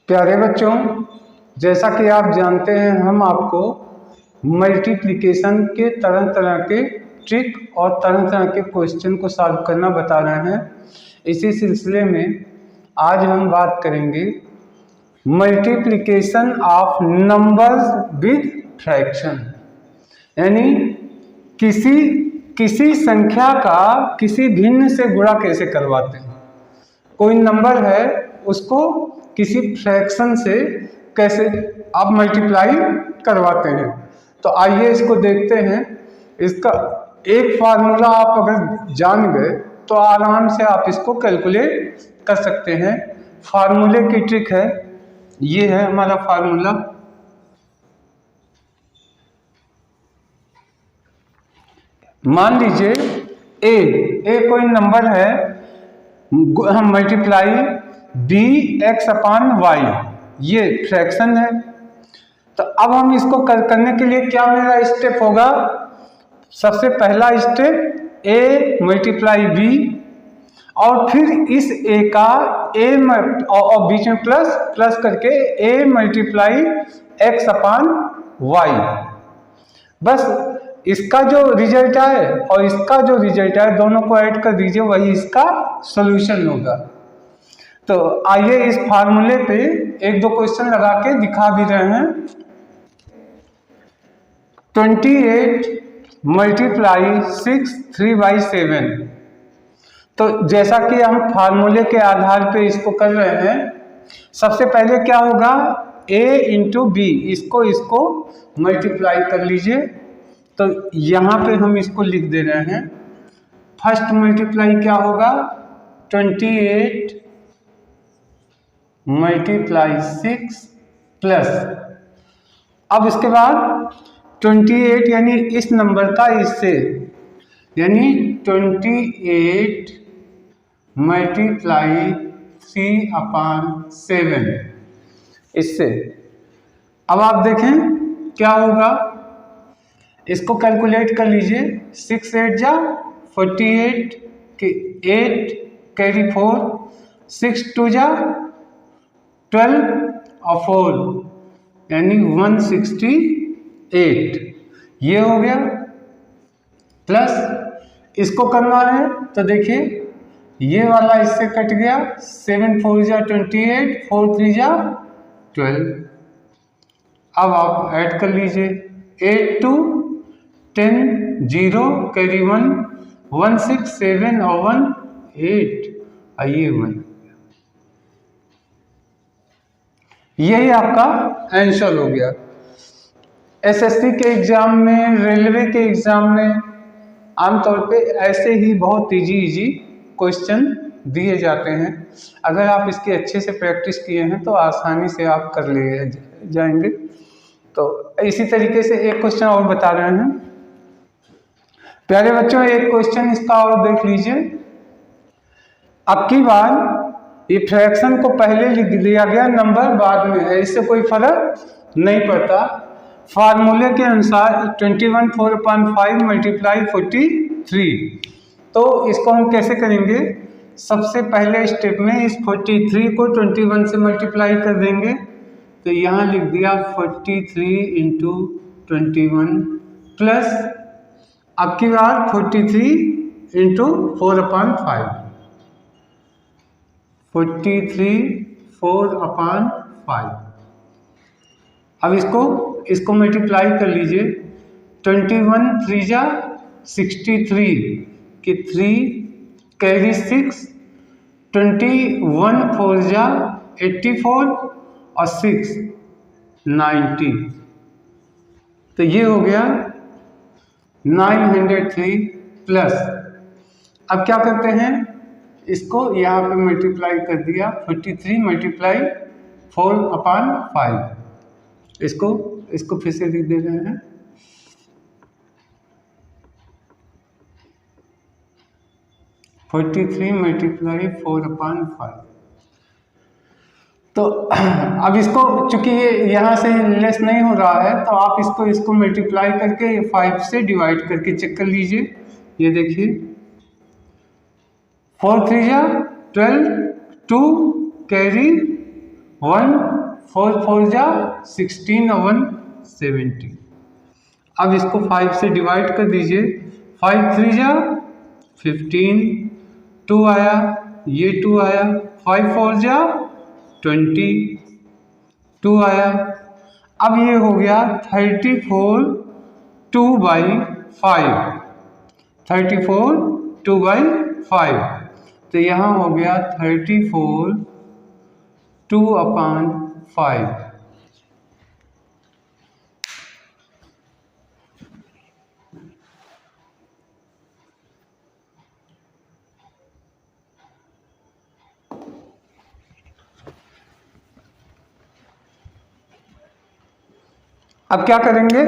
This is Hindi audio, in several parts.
प्यारे बच्चों, जैसा कि आप जानते हैं हम आपको मल्टीप्लिकेशन के तरह तरह के ट्रिक और तरह तरह के क्वेश्चन को सॉल्व करना बता रहे हैं। इसी सिलसिले में आज हम बात करेंगे multiplication of numbers with fraction, यानी किसी संख्या का किसी भिन्न से गुणा कैसे करवाते हैं। कोई नंबर है उसको किसी फ्रैक्शन से कैसे आप मल्टीप्लाई करवाते हैं। तो आइए इसको देखते हैं। इसका एक फार्मूला आप अगर जान गए तो आराम से आप इसको कैलकुलेट कर सकते हैं। फार्मूले की ट्रिक है, ये है हमारा फार्मूला। मान लीजिए ए कोई नंबर है, हम multiply B x upon y, ये फ्रैक्शन है। तो अब हम इसको करने के लिए क्या मेरा स्टेप होगा, सबसे पहला स्टेप ए मल्टीप्लाई बी और फिर इस ए का ए और बीच में प्लस करके A multiply x upon y. बस इसका जो रिजल्ट आए और इसका जो रिजल्ट आए दोनों को ऐड कर दीजिए, वही इसका सॉल्यूशन होगा। तो आइए इस फार्मूले पे एक दो क्वेश्चन लगा के दिखा भी रहे हैं। 28 मल्टीप्लाई 6 3/7। तो जैसा कि हम फार्मूले के आधार पे इसको कर रहे हैं, सबसे पहले क्या होगा, a इंटू बी, इसको मल्टीप्लाई कर लीजिए। तो यहाँ पे हम इसको लिख दे रहे हैं। फर्स्ट मल्टीप्लाई क्या होगा, 28 मल्टीप्लाई 6 प्लस, अब इसके बाद 28 यानी इस नंबर का इससे, यानी 28 मल्टीप्लाई 3/7 इससे। अब आप देखें क्या होगा, इसको कैलकुलेट कर लीजिए। 6 8 जा 48 के 8 कैरी 4, 6 2 जा 12 और 4 यानी 168, ये हो गया। प्लस इसको करना है तो देखिए ये वाला इससे कट गया, 7 4 जा 28, 4 3 जा 12। अब आप ऐड कर लीजिए, 8 2 10 0 कैरी 1 1 6 7 और 1 8, आइए 1। यही आपका आंसर हो गया। एसएससी के एग्जाम में, रेलवे के एग्जाम में आमतौर पे ऐसे ही बहुत इजी क्वेश्चन दिए जाते हैं। अगर आप इसकी अच्छे से प्रैक्टिस किए हैं तो आसानी से आप कर ले जाएंगे। तो इसी तरीके से एक क्वेश्चन और बता रहे हैं प्यारे बच्चों। एक क्वेश्चन इसका और देख लीजिए। अब की बार ये फ्रैक्शन को पहले लिख दिया गया, नंबर बाद में है, इससे कोई फर्क नहीं पड़ता। फार्मूले के अनुसार 21 4/5 मल्टीप्लाई 43। तो इसको हम कैसे करेंगे, सबसे पहले स्टेप में इस 43 को 21 से मल्टीप्लाई कर देंगे। तो यहाँ लिख दिया 43 इंटू 21 प्लस, अब की बार 43 इंटू 4/5, 43 4/5। अब इसको मल्टीप्लाई कर लीजिए। 21 3 जा 63 कि 3 कैरी 6, 21 4 जा 84 और 6 90। तो ये हो गया 903 प्लस। अब क्या करते हैं, इसको यहाँ पे मल्टीप्लाई कर दिया, 43 मल्टीप्लाई 4/5। इसको फिर से लिख दे रहे हैं। (43 मल्टीप्लाई 4/5). तो अब इसको चूंकि ये यहाँ से लेस नहीं हो रहा है, तो आप इसको मल्टीप्लाई करके 5 से डिवाइड करके चेक कर लीजिए। ये देखिए 4 3 जा 12, 2 कैरी 1 4 4 जा 16 और 1 70। अब इसको 5 से डिवाइड कर दीजिए। 5 3 जा 15, 2 आया, ये 2 आया, 5 4 जा 20, 2 आया। अब ये हो गया 34 2/5, 34 2/5। तो यहाँ हो गया 34 2/5। अब क्या करेंगे,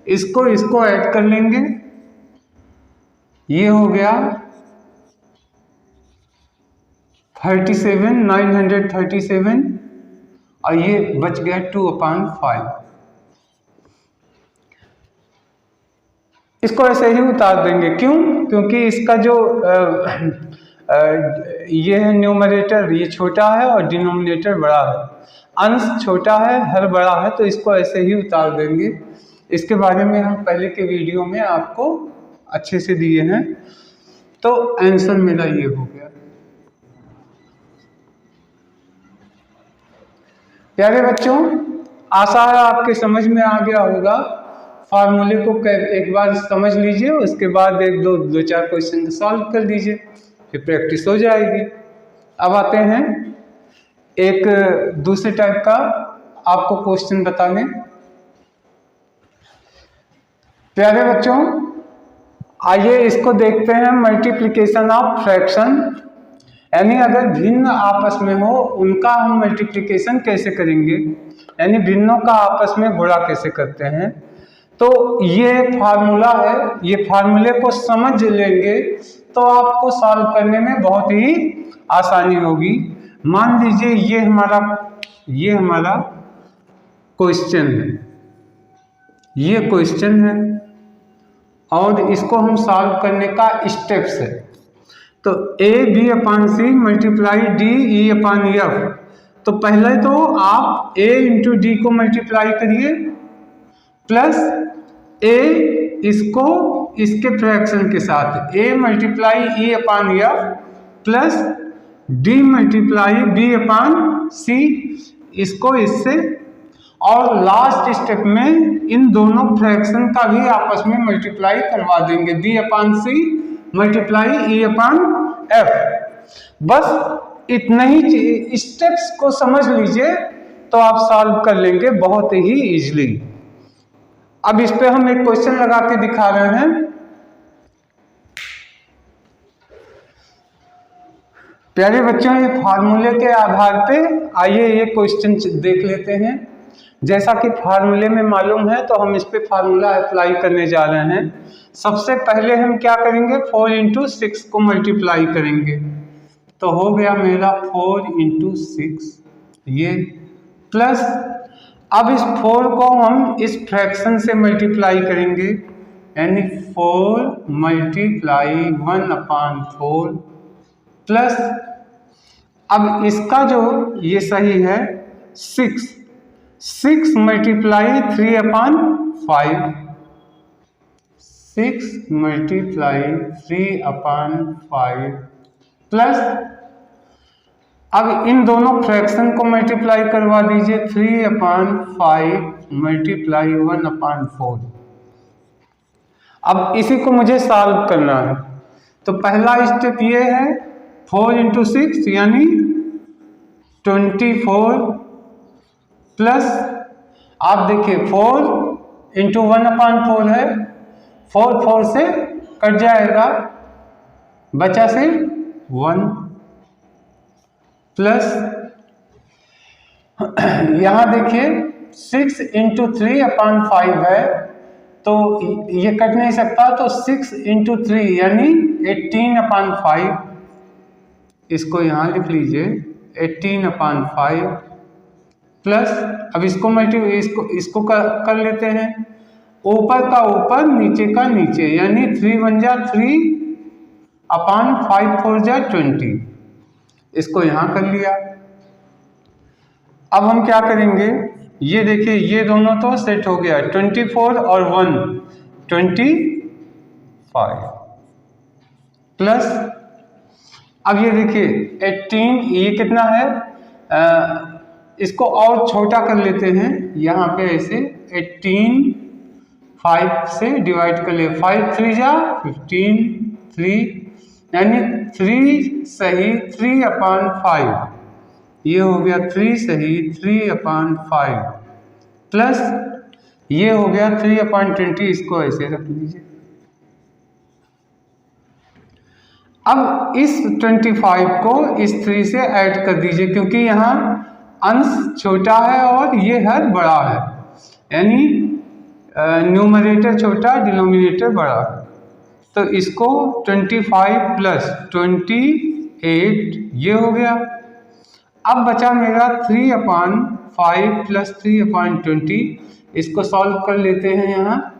इसको ऐड कर लेंगे। ये हो गया 37 937 और ये बच गया 2/5। इसको ऐसे ही उतार देंगे। क्यों? क्योंकि इसका जो ये है न्यूमरेटर, ये छोटा है और डिनोमिनेटर बड़ा है। अंश छोटा है, हर बड़ा है, तो इसको ऐसे ही उतार देंगे। इसके बारे में हम पहले के वीडियो में आपको अच्छे से दिए हैं। तो आंसर मेरा ये हो गया। प्यारे बच्चों, आशा है आपके समझ में आ गया होगा। फार्मूले को एक बार समझ लीजिए, उसके बाद एक दो चार क्वेश्चन सॉल्व कर दीजिए, फिर प्रैक्टिस हो जाएगी। अब आते हैं एक दूसरे टाइप का आपको क्वेश्चन बताने। प्यारे बच्चों, आइए इसको देखते हैं। मल्टीप्लिकेशन ऑफ फ्रैक्शन, यानी अगर भिन्न आपस में हो उनका हम मल्टीप्लिकेशन कैसे करेंगे, यानी भिन्नों का आपस में गुणा कैसे करते हैं। तो ये फार्मूला है, ये फार्मूले को समझ लेंगे तो आपको सॉल्व करने में बहुत ही आसानी होगी। मान लीजिए ये हमारा क्वेश्चन है, ये क्वेश्चन है और इसको हम सॉल्व करने का स्टेप्स है। तो AB/C मल्टीप्लाई DE/F। तो पहले तो आप A इंटू डी को मल्टीप्लाई करिए प्लस A इसको इसके फ्रैक्शन के साथ A multiply E/F plus D multiply B/C इसको इससे, और लास्ट स्टेप में इन दोनों फ्रैक्शन का भी आपस में मल्टीप्लाई करवा देंगे, B/C मल्टीप्लाई E/F। बस इतना ही स्टेप्स को समझ लीजिए तो आप सॉल्व कर लेंगे बहुत ही इजीली। अब इस पे हम एक क्वेश्चन लगा के दिखा रहे हैं। प्यारे बच्चों, ये फार्मूले के आधार पे आइए ये क्वेश्चन देख लेते हैं। जैसा कि फार्मूले में मालूम है तो हम इस पे फार्मूला अप्लाई करने जा रहे हैं। सबसे पहले हम क्या करेंगे, 4 इंटू 6 को मल्टीप्लाई करेंगे। तो हो गया मेरा 4 इंटू 6 ये, प्लस अब इस 4 को हम इस फ्रैक्शन से मल्टीप्लाई करेंगे, यानी 4 मल्टीप्लाई 1/4 प्लस अब इसका जो ये सही है 6 मल्टीप्लाई 3/5, 6 मल्टीप्लाई 3/5 प्लस अब इन दोनों फ्रैक्शन को मल्टीप्लाई करवा दीजिए, 3/5 मल्टीप्लाई 1/4। अब इसी को मुझे सॉल्व करना है। तो पहला स्टेप ये है 4 इंटू 6 यानी 24 प्लस आप देखिए 4 इंटू 1/4 है, 4 से कट जाएगा, बचा से 1 प्लस यहां देखिए 6 इंटू 3/5 है तो ये कट नहीं सकता, तो 6 इंटू 3 यानी 18/5, इसको यहां लिख लीजिए 18/5 प्लस अब इसको कर लेते हैं, ऊपर का ऊपर नीचे का नीचे, यानी 3 1 जा 3/5 4 जा 20, इसको यहां कर लिया। अब हम क्या करेंगे, ये देखिए ये दोनों तो सेट हो गया, 24 और 1 25 प्लस, अब ये देखिए 18, ये कितना है, इसको और छोटा कर लेते हैं, यहाँ पे ऐसे 18 5 से डिवाइड कर ले, 5 3 जा 15 3, यानी 3 सही 3/5, ये हो गया 3 सही 3/5 प्लस ये हो गया 3/20, इसको ऐसे रख लीजिए। अब इस 25 को इस 3 से ऐड कर दीजिए, क्योंकि यहाँ अंश छोटा है और ये हर बड़ा है, यानी न्यूमरेटर छोटा डिनोमिनेटर बड़ा, तो इसको 25 प्लस 28 ये हो गया। अब बचा मेरा 3/5 प्लस 3/20, इसको सॉल्व कर लेते हैं। यहाँ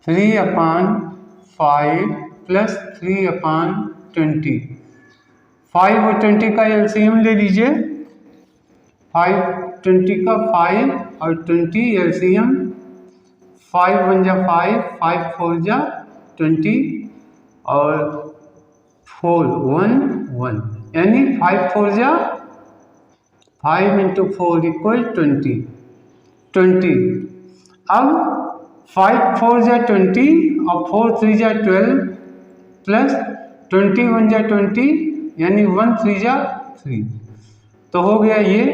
3/5 प्लस 3/20, 5 और 20 का एलसीएम ले लीजिए, 5 20 का 5 और 20 एलसीएम, 5 1 जा 5, 5 4 जा 20 और 4 1 1, यानी 5 4 जा 5 इंटू 4 इक्वल 20। अब 5 4 जा 20 और 4 3 जा 12 प्लस 20 1 जा 20, यानी 1 3 जा 3, तो हो गया ये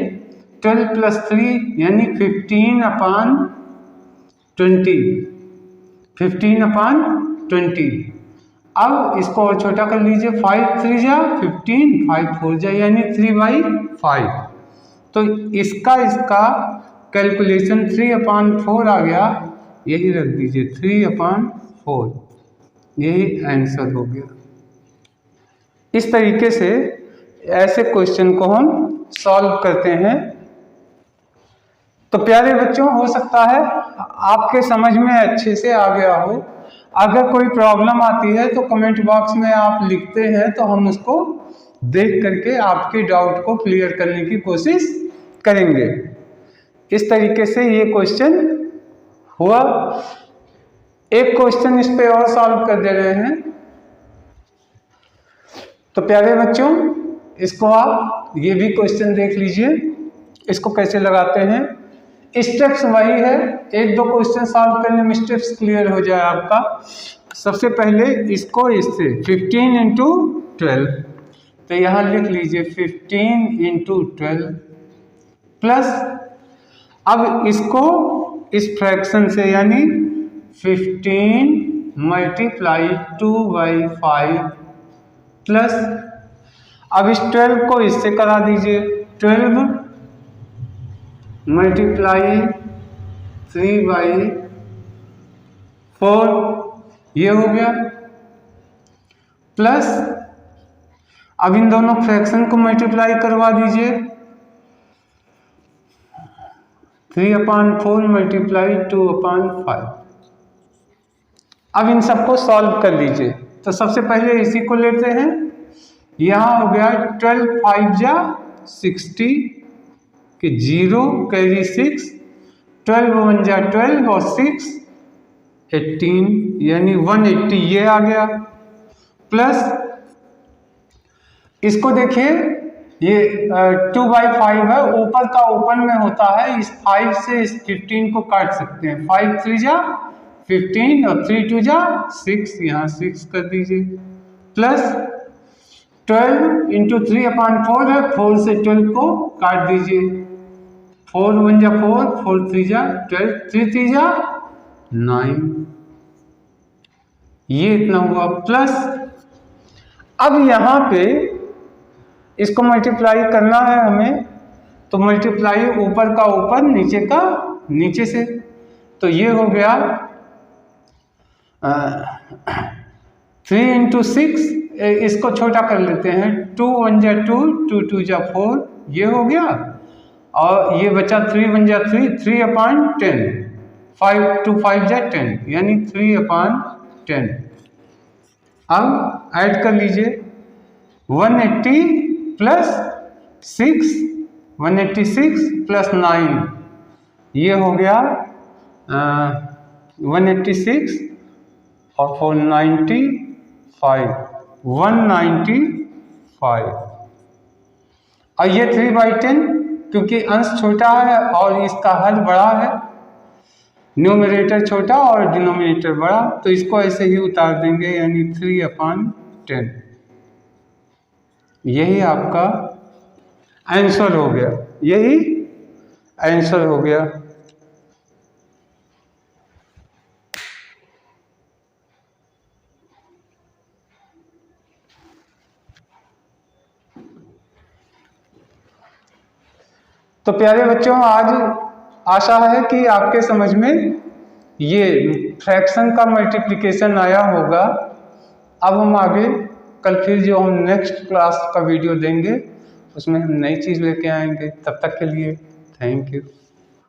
12 प्लस 3 यानी 15/20। अब इसको और छोटा कर लीजिए, 5 3 जा 15, 5 4 जा यानी 3/5, तो इसका कैलकुलेशन 3/4 आ गया, यही रख दीजिए 3/4, यही आंसर हो गया। इस तरीके से ऐसे क्वेश्चन को हम सॉल्व करते हैं। तो प्यारे बच्चों, हो सकता है आपके समझ में अच्छे से आ गया हो। अगर कोई प्रॉब्लम आती है तो कमेंट बॉक्स में आप लिखते हैं, तो हम उसको देख करके आपके डाउट को क्लियर करने की कोशिश करेंगे। इस तरीके से ये क्वेश्चन हुआ। एक क्वेश्चन इस पे और सॉल्व कर दे रहे हैं। तो प्यारे बच्चों, इसको आप ये भी क्वेश्चन देख लीजिए, इसको कैसे लगाते हैं। स्टेप्स वही है, एक दो क्वेश्चन सॉल्व करने में स्टेप्स क्लियर हो जाए आपका। सबसे पहले इसको इससे 15 इंटू 12, तो यहाँ लिख लीजिए 15 इंटू 12 प्लस, अब इसको इस फ्रैक्शन से यानी 15 मल्टीप्लाई 2/5 प्लस, अब इस 12 को इससे करा दीजिए, 12 मल्टीप्लाई 3/4, ये हो गया प्लस, अब इन दोनों फ्रैक्शन को मल्टीप्लाई करवा दीजिए, 3/4 मल्टीप्लाई 2/5। अब इन सबको सॉल्व कर लीजिए। तो सबसे पहले इसी को लेते हैं, यहाँ हो गया 12 5 जा 60 कि 0 कैरी 6, 12 1 जा 12 और 6 18, यानी 180 ये आ गया प्लस, इसको देखिए ये 2/5 है, ऊपर का ओपन में होता है, इस 5 से इस 15 को काट सकते हैं, 5 3 जा 15 और 3 2 जा 6, यहाँ 6 कर दीजिए प्लस 12 इंटू 3/4 है, 4 से 12 को काट दीजिए, 4 1 जा 4, 4 3 जा 12, 3 3 जा 9, ये इतना हुआ प्लस, अब यहाँ पे इसको मल्टीप्लाई करना है हमें, तो मल्टीप्लाई ऊपर का ऊपर नीचे का नीचे से, तो ये हो गया 3 इंटू 6, इसको छोटा कर लेते हैं, 2 1 जा 2, 2 2 जा 4, ये हो गया, और ये बचा 3 1 जा 3, 3/10, 5 2 5 जा 10, यानी 3/10। अब ऐड कर लीजिए 180 प्लस 6 186 प्लस 9 ये हो गया 186 और 495 195। और ये 3/10 क्योंकि अंश छोटा है और इसका हल बड़ा है, न्यूमरेटर छोटा और डिनोमिनेटर बड़ा, तो इसको ऐसे ही उतार देंगे, यानी 3/10। यही आपका आंसर हो गया, यही आंसर हो गया। तो प्यारे बच्चों, आज आशा है कि आपके समझ में ये फ्रैक्शन का मल्टीप्लिकेशन आया होगा। अब हम आगे कल फिर जो हम नेक्स्ट क्लास का वीडियो देंगे उसमें हम नई चीज़ लेके आएंगे। तब तक के लिए थैंक यू।